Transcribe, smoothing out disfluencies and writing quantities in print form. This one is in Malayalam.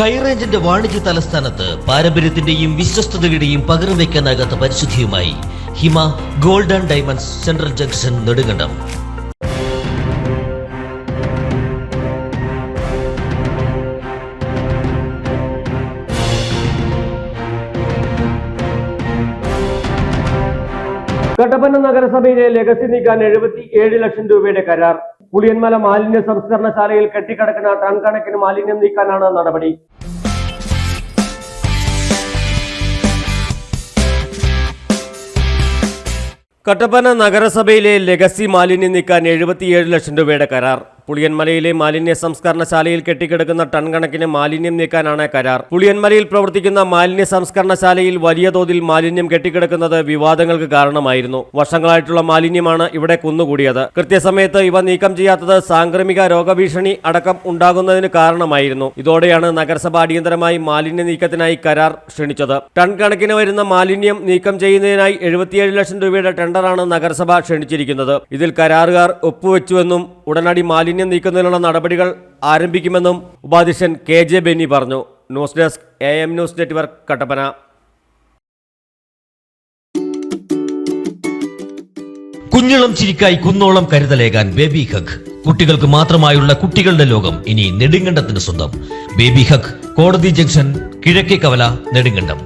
ഹൈറേഞ്ചിന്റെ വാണിജ്യ തലസ്ഥാനത്ത് പാരമ്പര്യത്തിന്റെയും വിശ്വസ്തതയുടെയും പകരം വയ്ക്കാനാകാത്ത പരിശുദ്ധിയുമായി Hima gold and diamonds central junction Nedumkandam. Kattappana നഗരസഭയിലെ ലെഗസി നീക്കാൻ 77 ലക്ഷം രൂപയുടെ കരാർ. പുളിയന്മല മാലിന്യ സംസ്കരണശാലയിൽ കെട്ടിക്കിടക്കുന്ന ടൺ കണക്കിന് മാലിന്യം നീക്കാനാണ് നടപടി. കട്ടപ്പന നഗരസഭയിലെ ലെഗസി മാലിന്യം നീക്കാൻ 77 ലക്ഷം രൂപയുടെ കരാർ. പുളിയന്മലയിലെ മാലിന്യ സംസ്കരണശാലയിൽ കെട്ടിക്കിടക്കുന്ന ടൺ കണക്കിന് മാലിന്യം നീക്കാനാണ് കരാർ. പുളിയന്മലയിൽ പ്രവർത്തിക്കുന്ന മാലിന്യ സംസ്കരണശാലയിൽ വലിയ തോതിൽ മാലിന്യം കെട്ടിക്കിടക്കുന്നത് വിവാദങ്ങൾക്ക് കാരണമായിരുന്നു. വർഷങ്ങളായിട്ടുള്ള മാലിന്യമാണ് ഇവിടെ കുന്നുകൂടിയത്. കൃത്യസമയത്ത് ഇവ നീക്കം ചെയ്യാത്തത് സാംക്രമിക രോഗഭീഷണി അടക്കം ഉണ്ടാകുന്നതിന് കാരണമായിരുന്നു. ഇതോടെയാണ് നഗരസഭ അടിയന്തരമായി മാലിന്യ നീക്കത്തിനായി കരാർ ക്ഷണിച്ചത്. ടൺ കണക്കിന് വരുന്ന മാലിന്യം നീക്കം ചെയ്യുന്നതിനായി 77 ലക്ഷം രൂപയുടെ ടെൻഡറാണ് നഗരസഭ ക്ഷണിച്ചിരിക്കുന്നത്. ഇതിൽ കരാറുകാർ ഒപ്പുവെച്ചുവെന്നും ഉടനടി മാലിന്യം നീക്കുന്നതിനുള്ള നടപടികൾ ആരംഭിക്കുമെന്നും ഉപാധ്യക്ഷൻ KJ ബെന്നി പറഞ്ഞു. News desk AM news network Kattappana. കുഞ്ഞിളം ചിരിക്കായി കുന്നോളം കരുതലേകാൻ ബേബി ഹഗ്. കുട്ടികൾക്ക് മാത്രമായുള്ള കുട്ടികളുടെ ലോകം ഇനി നെടുങ്കണ്ടത്തിന് സ്വന്തം. ബേബി ഹഗ്, കോടതി ജംഗ്ഷൻ, കിഴക്കേ കവല, നെടുങ്കണ്ടം.